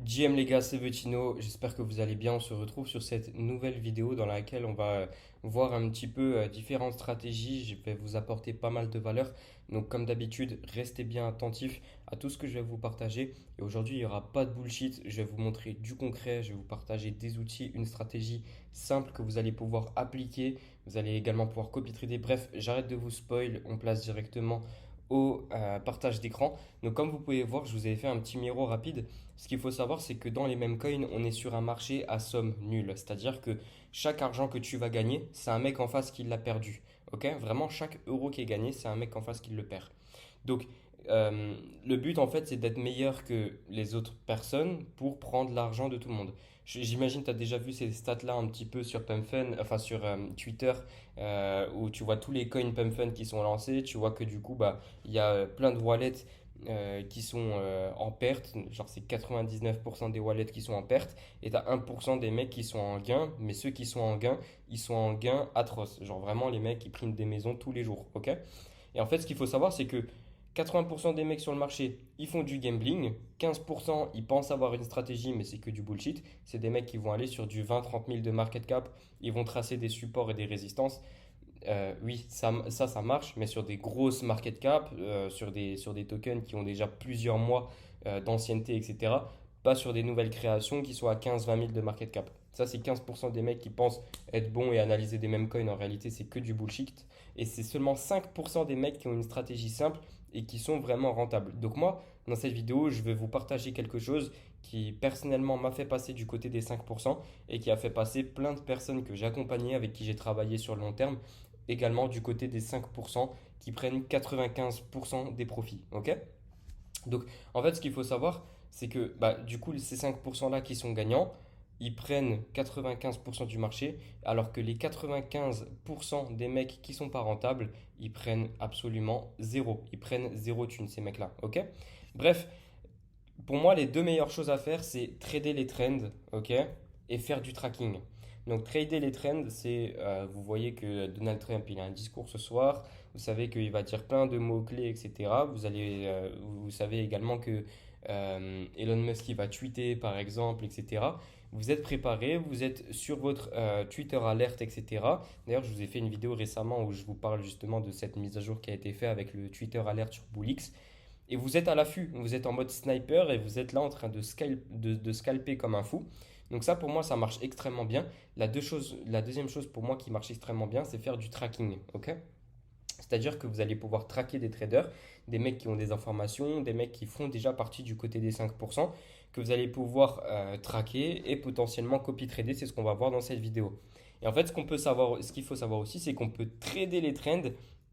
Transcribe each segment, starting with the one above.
JM les gars, c'est Vetino, j'espère que vous allez bien. On se retrouve sur cette nouvelle vidéo dans laquelle on va voir un petit peu différentes stratégies. Je vais vous apporter pas mal de valeur. Donc comme d'habitude, restez bien attentifs à tout ce que je vais vous partager. Et aujourd'hui, il n'y aura pas de bullshit. Je vais vous montrer du concret, je vais vous partager des outils, une stratégie simple que vous allez pouvoir appliquer. Vous allez également pouvoir copy trader. Bref, j'arrête de vous spoil, on place directement au partage d'écran. Donc comme vous pouvez voir, je vous ai fait un petit miroir rapide. Ce qu'il faut savoir, c'est que dans les mêmes coins, on est sur un marché à somme nulle. C'est-à-dire que chaque argent que tu vas gagner, c'est un mec en face qui l'a perdu. Ok? Vraiment, chaque euro qui est gagné, c'est un mec en face qui le perd. Donc, le but, en fait, c'est d'être meilleur que les autres personnes pour prendre l'argent de tout le monde. J'imagine que tu as déjà vu ces stats-là un petit peu sur PumpFun, enfin sur Twitter, où tu vois tous les coins PumpFun qui sont lancés. Tu vois que du coup, bah, il y a plein de wallets qui sont en perte, genre c'est 99% des wallets qui sont en perte, et t'as 1% des mecs qui sont en gain, mais ceux qui sont en gain, ils sont en gain atroce. Genre vraiment les mecs qui priment des maisons tous les jours, ok? Et en fait, ce qu'il faut savoir, c'est que 80% des mecs sur le marché, ils font du gambling, 15% ils pensent avoir une stratégie, mais c'est que du bullshit. C'est des mecs qui vont aller sur du 20-30 000 de market cap, ils vont tracer des supports et des résistances. Oui, ça marche, mais sur des grosses market cap, sur des tokens qui ont déjà plusieurs mois d'ancienneté, etc. Pas sur des nouvelles créations qui sont à 15-20 000 de market cap. Ça, c'est 15% des mecs qui pensent être bons et analyser des mêmes coins. En réalité, c'est que du bullshit. Et c'est seulement 5% des mecs qui ont une stratégie simple et qui sont vraiment rentables. Donc moi, dans cette vidéo, je vais vous partager quelque chose qui personnellement m'a fait passer du côté des 5% et qui a fait passer plein de personnes que j'ai accompagnées, avec qui j'ai travaillé sur le long terme, également du côté des 5% qui prennent 95% des profits. Ok? Donc en fait, ce qu'il faut savoir, c'est que bah, du coup, ces 5% là qui sont gagnants, ils prennent 95% du marché, alors que les 95% des mecs qui sont pas rentables, ils prennent absolument zéro. Ils prennent zéro thune, ces mecs-là. Ok? Bref, pour moi, les deux meilleures choses à faire, c'est trader les trends, ok, et faire du tracking. Donc, trader les trends, c'est, vous voyez que Donald Trump, il a un discours ce soir. Vous savez qu'il va dire plein de mots-clés, etc. Vous savez également que Elon Musk, il va tweeter, par exemple, etc. Vous êtes préparé, vous êtes sur votre Twitter alert, etc. D'ailleurs, je vous ai fait une vidéo récemment où je vous parle justement de cette mise à jour qui a été faite avec le Twitter alert sur Bullix. Et vous êtes à l'affût, vous êtes en mode sniper et vous êtes là en train de scalper comme un fou. Donc ça pour moi ça marche extrêmement bien. La deuxième chose pour moi qui marche extrêmement bien, c'est faire du tracking. Ok? C'est-à-dire que vous allez pouvoir traquer des traders, des mecs qui ont des informations, des mecs qui font déjà partie du côté des 5%, que vous allez pouvoir traquer et potentiellement copy-trader. C'est ce qu'on va voir dans cette vidéo. Et en fait, ce qu'il faut savoir aussi, c'est qu'on peut trader les trends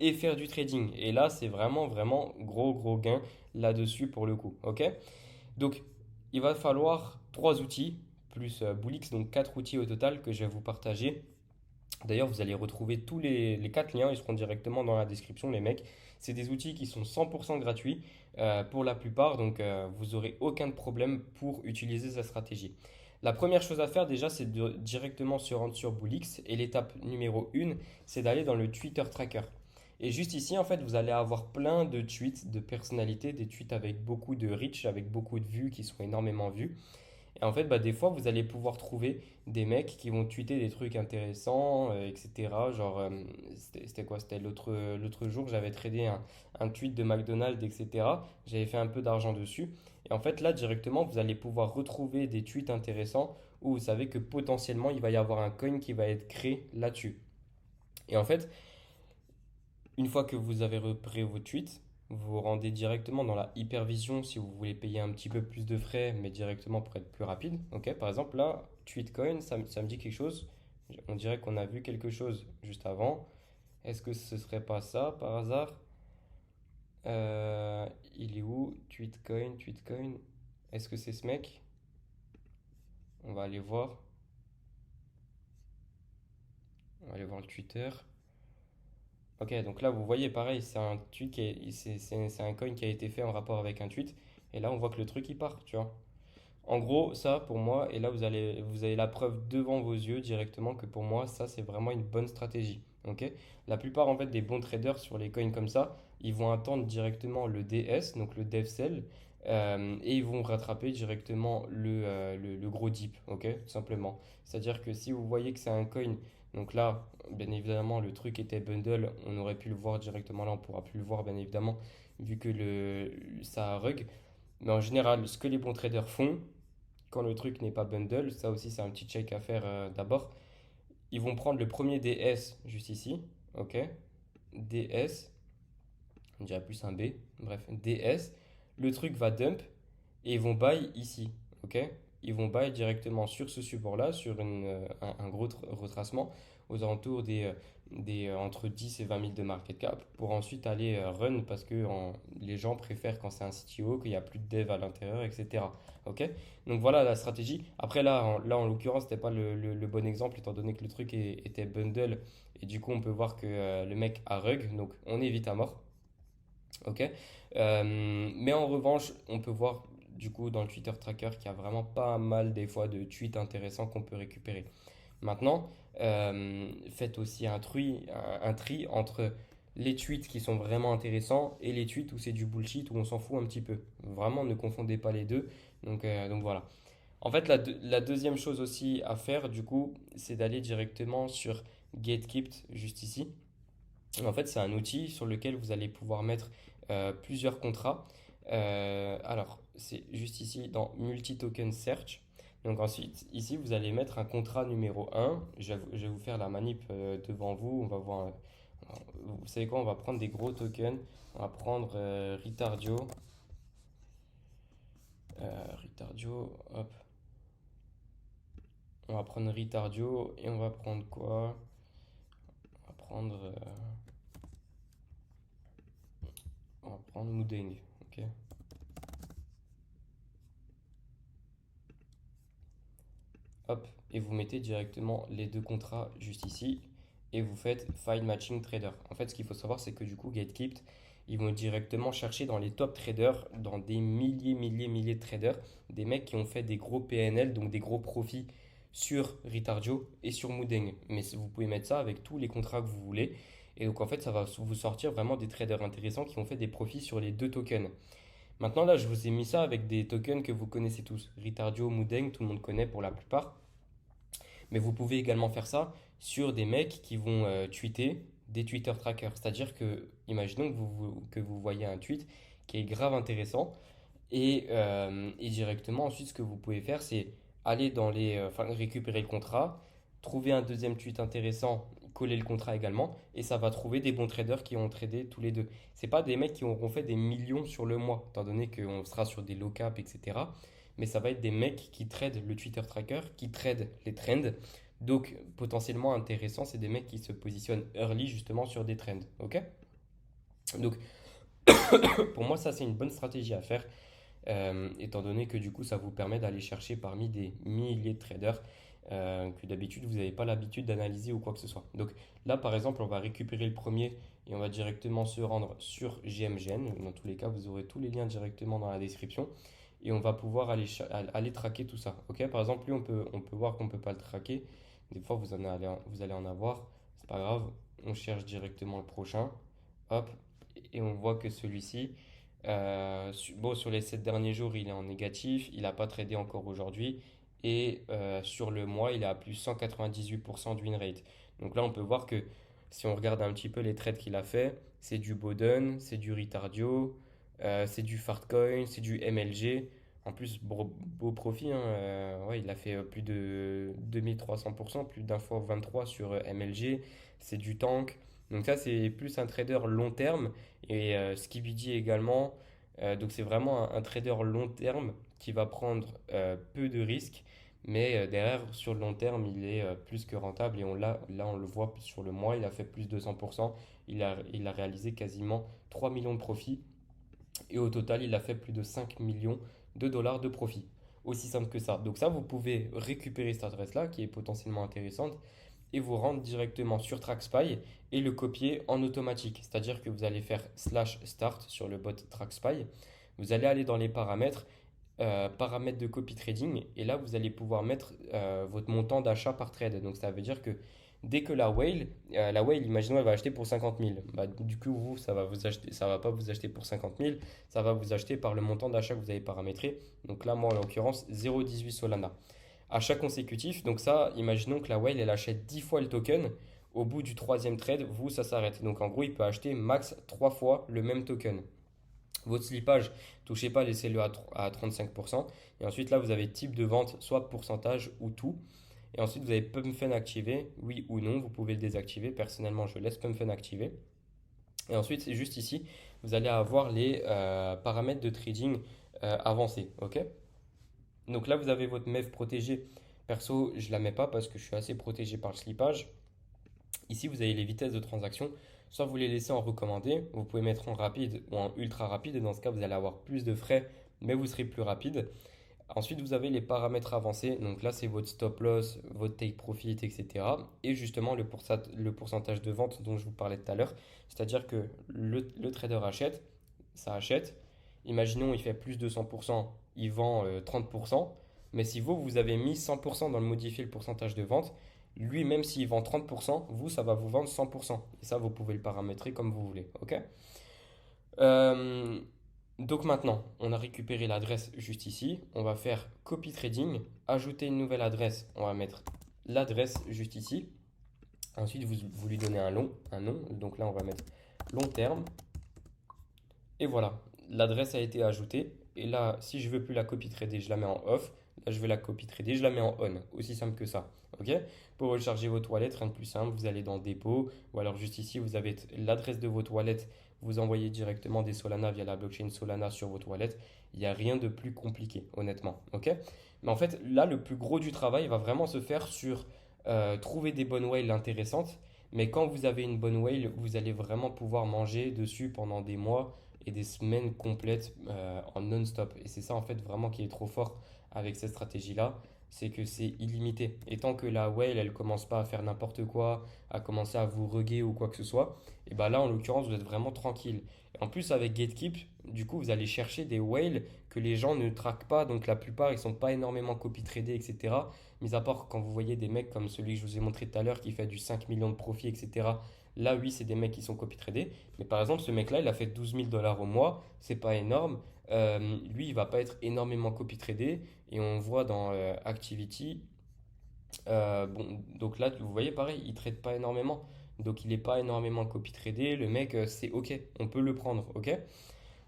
et faire du trading. Et là, c'est vraiment, vraiment gros gain là-dessus pour le coup. Ok? Donc, il va falloir trois outils, plus Bullix, donc quatre outils au total que je vais vous partager. D'ailleurs, vous allez retrouver tous les quatre liens, ils seront directement dans la description, les mecs. C'est des outils qui sont 100% gratuits pour la plupart, donc vous n'aurez aucun problème pour utiliser sa stratégie. La première chose à faire déjà, c'est de directement se rendre sur Bullix. Et l'étape numéro 1, c'est d'aller dans le Twitter Tracker. Et juste ici, en fait, vous allez avoir plein de tweets de personnalités, des tweets avec beaucoup de reach, avec beaucoup de vues qui sont énormément vus. Et en fait, bah, des fois, vous allez pouvoir trouver des mecs qui vont tweeter des trucs intéressants, etc. Genre, c'était quoi? C'était l'autre jour, j'avais tradé un tweet de McDonald's, etc. J'avais fait un peu d'argent dessus. Et en fait, là, directement, vous allez pouvoir retrouver des tweets intéressants où vous savez que potentiellement, il va y avoir un coin qui va être créé là-dessus. Et en fait, une fois que vous avez repéré vos tweets, vous vous rendez directement dans la hypervision si vous voulez payer un petit peu plus de frais, mais directement pour être plus rapide. Ok, par exemple, là, Tweetcoin, ça me dit quelque chose. On dirait qu'on a vu quelque chose juste avant. Est-ce que ce serait pas ça par hasard? Il est où? Tweetcoin. Est-ce que c'est ce mec? On va aller voir. On va aller voir le Twitter. Ok, donc là, vous voyez, pareil, c'est un tweet c'est un coin qui a été fait en rapport avec un tweet. Et là, on voit que le truc, il part, tu vois. En gros, ça, pour moi, et là, vous avez la preuve devant vos yeux directement que pour moi, ça, c'est vraiment une bonne stratégie. Ok? La plupart, en fait, des bons traders sur les coins comme ça, ils vont attendre directement le DS, donc le dev sell, et ils vont rattraper directement le gros dip, ok? Tout simplement. C'est-à-dire que si vous voyez que c'est un coin, donc là, bien évidemment, le truc était bundle, on aurait pu le voir directement là, on pourra plus le voir, bien évidemment, vu que ça a rug. Mais en général, ce que les bons traders font, quand le truc n'est pas bundle, ça aussi c'est un petit check à faire d'abord, ils vont prendre le premier DS juste ici, ok? DS, on dirait plus un B, bref, DS, le truc va dump et ils vont buy ici, ok? Ils vont buy directement sur ce support-là, sur un gros retracement aux alentours entre 10 et 20 000 de market cap pour ensuite aller run parce que les gens préfèrent quand c'est un CTO, qu'il n'y a plus de dev à l'intérieur, etc. Ok? Donc voilà la stratégie. Après là en l'occurrence, c'était pas le bon exemple étant donné que le truc était bundle et du coup on peut voir que le mec a rug, donc on évite à mort. Ok. Mais en revanche, on peut voir du coup dans le Twitter Tracker qu'il y a vraiment pas mal des fois de tweets intéressants qu'on peut récupérer. Maintenant, faites aussi un tri entre les tweets qui sont vraiment intéressants et les tweets où c'est du bullshit, où on s'en fout un petit peu. Vraiment, ne confondez pas les deux. Donc voilà. En fait, la deuxième chose aussi à faire, du coup, c'est d'aller directement sur GateKept, juste ici. En fait, c'est un outil sur lequel vous allez pouvoir mettre plusieurs contrats. Alors, c'est juste ici dans Multi-Token Search. Donc ensuite, ici, vous allez mettre un contrat numéro un. Je vais vous faire la manip devant vous. On va voir. Vous savez quoi? On va prendre des gros tokens. On va prendre Ritardio. Ritardio, hop. On va prendre Ritardio et on va prendre quoi? On va prendre Moodeng. Ok. Hop, et vous mettez directement les deux contrats juste ici et vous faites Find Matching Trader. En fait, ce qu'il faut savoir, c'est que du coup, GateKept, ils vont directement chercher dans les top traders, dans des milliers de traders, des mecs qui ont fait des gros PNL, donc des gros profits sur Ritardio et sur Moodeng. Mais vous pouvez mettre ça avec tous les contrats que vous voulez. Et donc, en fait, ça va vous sortir vraiment des traders intéressants qui ont fait des profits sur les deux tokens. Maintenant, là, je vous ai mis ça avec des tokens que vous connaissez tous. Ritardio, Moodeng, tout le monde connaît pour la plupart. Mais vous pouvez également faire ça sur des mecs qui vont tweeter des Twitter trackers. C'est-à-dire que, imaginons que vous voyez un tweet qui est grave intéressant et directement, ensuite, ce que vous pouvez faire, c'est aller enfin, récupérer le contrat, trouver un deuxième tweet intéressant, coller le contrat également, et ça va trouver des bons traders qui ont tradé tous les deux. C'est pas des mecs qui auront fait des millions sur le mois, étant donné qu'on sera sur des low cap, etc. Mais ça va être des mecs qui tradent le Twitter tracker, qui tradent les trends. Donc potentiellement intéressant, c'est des mecs qui se positionnent early justement sur des trends. Ok? Donc pour moi, ça c'est une bonne stratégie à faire, étant donné que du coup, ça vous permet d'aller chercher parmi des milliers de traders que d'habitude, vous n'avez pas l'habitude d'analyser ou quoi que ce soit. Donc là, par exemple, on va récupérer le premier et on va directement se rendre sur GMGN. Dans tous les cas, vous aurez tous les liens directement dans la description et on va pouvoir aller traquer tout ça. Ok, par exemple, lui, on peut voir qu'on ne peut pas le traquer. Des fois, vous allez en avoir. C'est pas grave. On cherche directement le prochain. Hop. Et on voit que celui-ci, bon, sur les 7 derniers jours, il est en négatif. Il n'a pas tradé encore aujourd'hui. Et sur le mois, il est à plus 198% de win rate. Donc là, on peut voir que si on regarde un petit peu les trades qu'il a fait, c'est du Bowden, c'est du Ritardio, c'est du Fartcoin, c'est du MLG. En plus, beau profit, hein, ouais, il a fait plus de 2300%, plus d'un fois 23 sur MLG. C'est du tank. Donc ça, c'est plus un trader long terme. Et Skibidi également. Donc c'est vraiment un trader long terme qui va prendre peu de risques. Mais derrière, sur le long terme, il est plus que rentable. Et là, on le voit sur le mois, il a fait plus de 100%. Il a réalisé quasiment 3 millions de profits. Et au total, il a fait plus de 5 millions de dollars de profit. Aussi simple que ça. Donc ça, vous pouvez récupérer cette adresse-là, qui est potentiellement intéressante, et vous rendre directement sur TrackSpy et le copier en automatique. C'est-à-dire que vous allez faire slash start sur le bot TrackSpy. Vous allez aller dans les paramètres, paramètres de copy trading, et là, vous allez pouvoir mettre votre montant d'achat par trade. Donc ça veut dire que dès que la whale, imaginons, elle va acheter pour 50 000. Bah, du coup, vous, ça va pas vous acheter pour 50 000, ça va vous acheter par le montant d'achat que vous avez paramétré. Donc là, moi, en l'occurrence, 0,18 Solana. Achat consécutif, donc ça, imaginons que la whale, elle achète 10 fois le token. Au bout du troisième trade, vous, ça s'arrête. Donc en gros, il peut acheter max 3 fois le même token. Votre slippage, touchez pas, laissez-le à 35%. Et ensuite, là, vous avez type de vente, soit pourcentage ou tout. Et ensuite, vous avez Pump Fund activé, oui ou non, vous pouvez le désactiver. Personnellement, je laisse Pump Fund activé. Et ensuite, c'est juste ici, vous allez avoir les paramètres de trading avancés. Ok. Donc là, vous avez votre MEV protégée. Perso, je ne la mets pas parce que je suis assez protégé par le slippage. Ici, vous avez les vitesses de transaction. Soit vous les laissez en recommandé, vous pouvez mettre en rapide ou en ultra rapide. Dans ce cas, vous allez avoir plus de frais, mais vous serez plus rapide. Ensuite, vous avez les paramètres avancés. Donc là, c'est votre stop loss, votre take profit, etc. Et justement, le pourcentage de vente dont je vous parlais tout à l'heure. C'est-à-dire que le trader achète, ça achète. Imaginons, il fait plus de 100%, il vend 30%. Mais si vous, vous avez mis 100% dans le modifier le pourcentage de vente, lui, même s'il vend 30%, vous, ça va vous vendre 100%. Et ça, vous pouvez le paramétrer comme vous voulez. OK? Euh, donc maintenant, on a récupéré l'adresse juste ici. On va faire copy trading, ajouter une nouvelle adresse. On va mettre l'adresse juste ici. Ensuite, vous lui donnez un nom. Donc là, on va mettre long terme. Et voilà, l'adresse a été ajoutée. Et là, si je veux plus la copy trader, je la mets en off. Là, je veux la copy trader, je la mets en on. Aussi simple que ça. Ok? Pour recharger votre wallet, rien de plus simple. Vous allez dans dépôt. Ou alors juste ici, vous avez l'adresse de votre wallet. Vous envoyez directement des Solana via la blockchain Solana sur votre wallet. Il n'y a rien de plus compliqué, honnêtement. Ok? Mais en fait, là, le plus gros du travail va vraiment se faire sur trouver des bonnes whales intéressantes. Mais quand vous avez une bonne whale, vous allez vraiment pouvoir manger dessus pendant des mois et des semaines complètes en non-stop. Et c'est ça en fait vraiment qui est trop fort avec cette stratégie-là, c'est que c'est illimité. Et tant que la whale, elle commence pas à faire n'importe quoi, à commencer à vous reguer ou quoi que ce soit, et bah là en l'occurrence vous êtes vraiment tranquille. Et en plus avec Gatekeep, du coup vous allez chercher des whales que les gens ne traquent pas, donc la plupart ils sont pas énormément copy-tradés, etc. Mis à part quand vous voyez des mecs comme celui que je vous ai montré tout à l'heure qui fait du 5 millions de profit, etc. Là, oui, c'est des mecs qui sont copy-tradés. Mais par exemple, ce mec-là, il a fait 12 000 $ au mois. C'est pas énorme. Lui, il va pas être énormément copy-tradé. Et on voit dans Activity. Bon, donc là, vous voyez, pareil, il trade pas énormément. Donc il n'est pas énormément copy-tradé. Le mec, c'est OK. On peut le prendre. OK?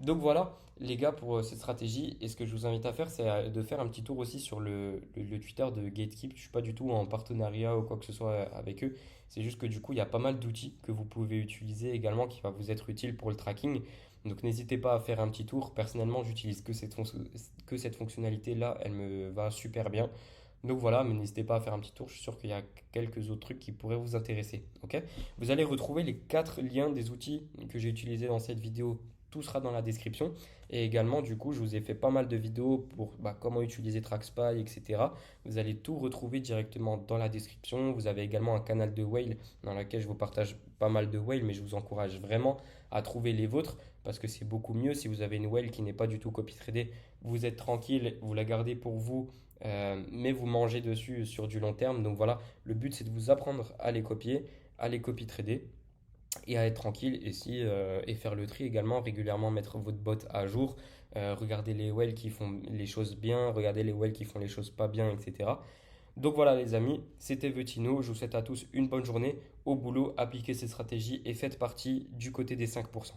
Donc voilà, les gars, pour cette stratégie. Et ce que je vous invite à faire, c'est de faire un petit tour aussi sur le Twitter de Gatekeep. Je ne suis pas du tout en partenariat ou quoi que ce soit avec eux. C'est juste que du coup, il y a pas mal d'outils que vous pouvez utiliser également qui va vous être utile pour le tracking. Donc n'hésitez pas à faire un petit tour. Personnellement, j'utilise que cette fonctionnalité-là. Elle me va super bien. Donc voilà, mais n'hésitez pas à faire un petit tour. Je suis sûr qu'il y a quelques autres trucs qui pourraient vous intéresser. Ok? Vous allez retrouver les 4 liens des outils que j'ai utilisés dans cette vidéo. Tout sera dans la description. Et également, du coup, je vous ai fait pas mal de vidéos pour comment utiliser TrackSpy, etc. Vous allez tout retrouver directement dans la description. Vous avez également un canal de whale dans lequel je vous partage pas mal de whales, mais je vous encourage vraiment à trouver les vôtres parce que c'est beaucoup mieux si vous avez une whale qui n'est pas du tout copy-tradée. Vous êtes tranquille, vous la gardez pour vous, mais vous mangez dessus sur du long terme. Donc voilà, le but c'est de vous apprendre à les copier, à les copy-trader et à être tranquille et faire le tri également, régulièrement mettre votre bot à jour, regarder les whales qui font les choses bien, regarder les whales qui font les choses pas bien, etc. Donc voilà les amis, c'était Vetino, je vous souhaite à tous une bonne journée, au boulot, appliquez ces stratégies et faites partie du côté des 5%.